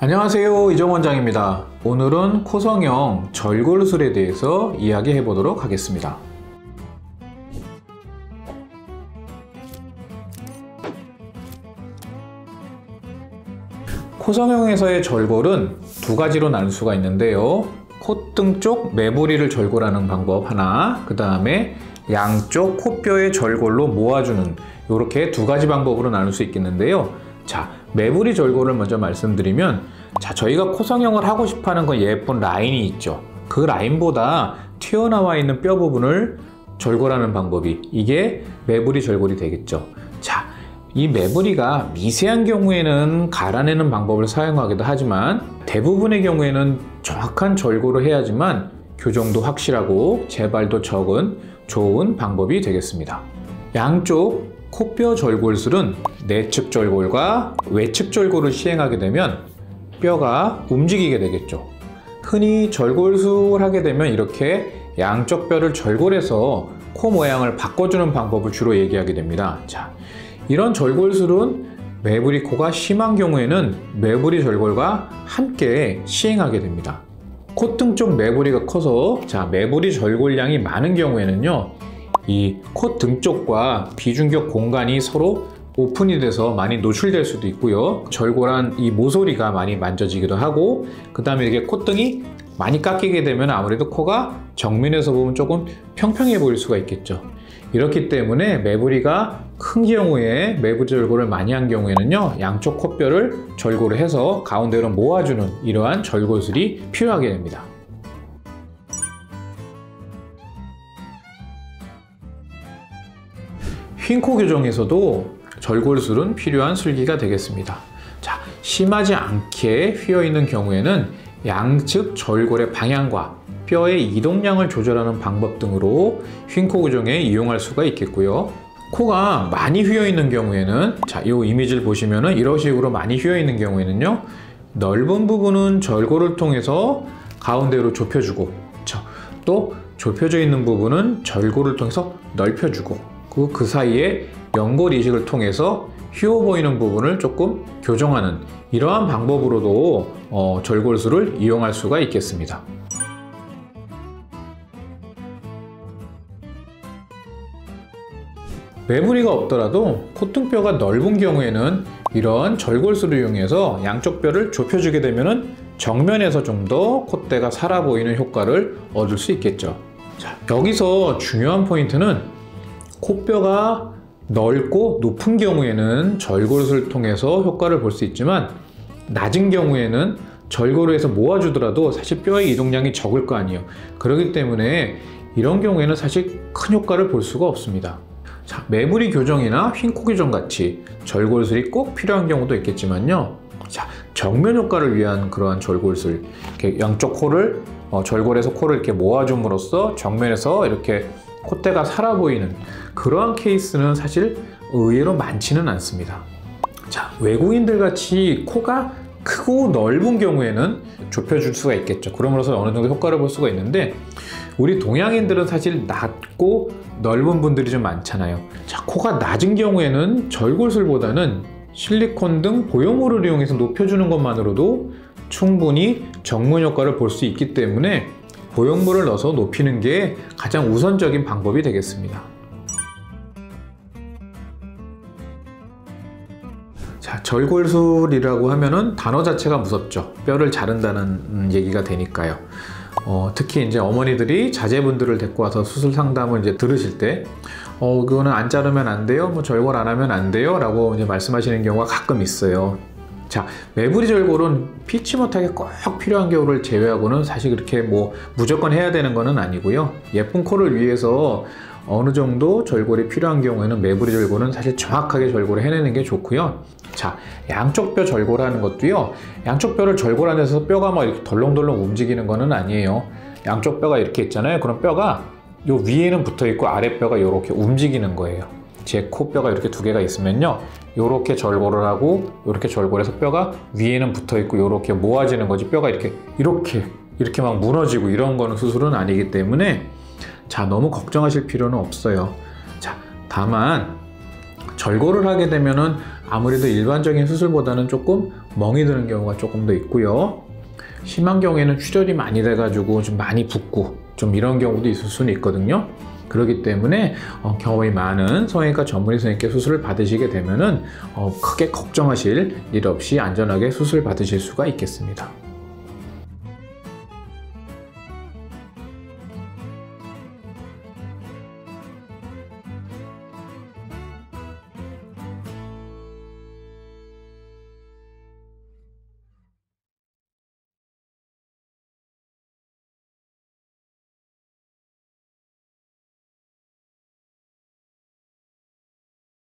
안녕하세요, 이정 원장입니다. 오늘은 코성형 절골술에 대해서 이야기해 보도록 하겠습니다. 코성형에서의 절골은 두 가지로 나눌 수가 있는데요. 콧등 쪽 매부리를 절골하는 방법 하나, 그 다음에 양쪽 코뼈의 절골로 모아주는 이렇게 두 가지 방법으로 나눌 수 있겠는데요. 자, 매부리 절골을 먼저 말씀드리면, 자, 저희가 코성형을 하고 싶어하는 그 예쁜 라인이 있죠. 그 라인보다 튀어나와 있는 뼈 부분을 절골하는 방법이, 이게 매부리 절골이 되겠죠. 자, 이 매부리가 미세한 경우에는 갈아내는 방법을 사용하기도 하지만, 대부분의 경우에는 정확한 절골을 해야지만 교정도 확실하고 재발도 적은 좋은 방법이 되겠습니다. 양쪽 코뼈 절골술은 내측 절골과 외측 절골을 시행하게 되면 뼈가 움직이게 되겠죠. 흔히 절골술을 하게 되면 이렇게 양쪽 뼈를 절골해서 코 모양을 바꿔주는 방법을 주로 얘기하게 됩니다. 자, 이런 절골술은 매부리 코가 심한 경우에는 매부리 절골과 함께 시행하게 됩니다. 콧등 쪽 매부리가 커서, 자, 매부리 절골량이 많은 경우에는요, 이 콧등 쪽과 비중격 공간이 서로 오픈이 돼서 많이 노출될 수도 있고요. 절골한 이 모서리가 많이 만져지기도 하고, 그 다음에 이렇게 콧등이 많이 깎이게 되면 아무래도 코가 정면에서 보면 조금 평평해 보일 수가 있겠죠. 이렇기 때문에 매부리가 큰 경우에 매부리 절골을 많이 한 경우에는요, 양쪽 코뼈를 절골을 해서 가운데로 모아주는 이러한 절골술이 필요하게 됩니다. 휜코 교정에서도 절골술은 필요한 술기가 되겠습니다. 자, 심하지 않게 휘어있는 경우에는 양측 절골의 방향과 뼈의 이동량을 조절하는 방법 등으로 휜코 교정에 이용할 수가 있겠고요. 코가 많이 휘어있는 경우에는, 자, 이 이미지를 보시면은 이런 식으로 많이 휘어있는 경우에는요, 넓은 부분은 절골을 통해서 가운데로 좁혀주고, 또 좁혀져 있는 부분은 절골을 통해서 넓혀주고, 그 사이에 연골 이식을 통해서 휘어 보이는 부분을 조금 교정하는 이러한 방법으로도 절골술을 이용할 수가 있겠습니다. 매부리가 없더라도 콧등뼈가 넓은 경우에는 이런 절골술을 이용해서 양쪽 뼈를 좁혀주게 되면 정면에서 좀 더 콧대가 살아 보이는 효과를 얻을 수 있겠죠. 자, 여기서 중요한 포인트는 코뼈가 넓고 높은 경우에는 절골술을 통해서 효과를 볼 수 있지만, 낮은 경우에는 절골을 해서 모아주더라도 사실 뼈의 이동량이 적을 거 아니에요. 그렇기 때문에 이런 경우에는 사실 큰 효과를 볼 수가 없습니다. 자, 매부리 교정이나 휜코 교정 같이 절골술이 꼭 필요한 경우도 있겠지만요. 자, 정면 효과를 위한 그러한 절골술, 이렇게 양쪽 코를 절골해서 코를 이렇게 모아줌으로써 정면에서 이렇게 콧대가 살아 보이는 그러한 케이스는 사실 의외로 많지는 않습니다. 자, 외국인들 같이 코가 크고 넓은 경우에는 좁혀줄 수가 있겠죠. 그러면서 어느 정도 효과를 볼 수가 있는데, 우리 동양인들은 사실 낮고 넓은 분들이 좀 많잖아요. 자, 코가 낮은 경우에는 절골술보다는 실리콘 등 보형물을 이용해서 높여주는 것만으로도 충분히 정면 효과를 볼 수 있기 때문에 보형물을 넣어서 높이는 게 가장 우선적인 방법이 되겠습니다. 자, 절골술이라고 하면은 단어 자체가 무섭죠. 뼈를 자른다는 얘기가 되니까요. 특히 이제 어머니들이 자제분들을 데리고 와서 수술 상담을 이제 들으실 때, 그거는 안 자르면 안 돼요, 뭐 절골 안 하면 안 돼요 라고 이제 말씀하시는 경우가 가끔 있어요. 자, 매부리 절골은 피치 못하게 꼭 필요한 경우를 제외하고는 사실 그렇게 뭐 무조건 해야 되는 거는 아니고요. 예쁜 코를 위해서 어느 정도 절골이 필요한 경우에는 매부리 절골은 사실 정확하게 절골을 해내는 게 좋고요. 자, 양쪽 뼈 절골하는 것도요, 양쪽 뼈를 절골하면서 뼈가 막 이렇게 덜렁덜렁 움직이는 거는 아니에요. 양쪽 뼈가 이렇게 있잖아요. 그럼 뼈가 요 위에는 붙어 있고 아랫뼈가 이렇게 움직이는 거예요. 제 코뼈가 이렇게 두 개가 있으면요, 이렇게 절골을 하고 이렇게 절골해서 뼈가 위에는 붙어 있고 이렇게 모아지는 거지, 뼈가 이렇게 막 무너지고 이런 거는 수술은 아니기 때문에, 자, 너무 걱정하실 필요는 없어요. 자, 다만 절골을 하게 되면은 아무래도 일반적인 수술보다는 조금 멍이 드는 경우가 조금 더 있고요. 심한 경우에는 출혈이 많이 돼가지고 좀 많이 붓고 좀 이런 경우도 있을 수는 있거든요. 그렇기 때문에 경험이 많은 성형외과 전문의 선생님께 수술을 받으시게 되면은 크게 걱정하실 일 없이 안전하게 수술 받으실 수가 있겠습니다.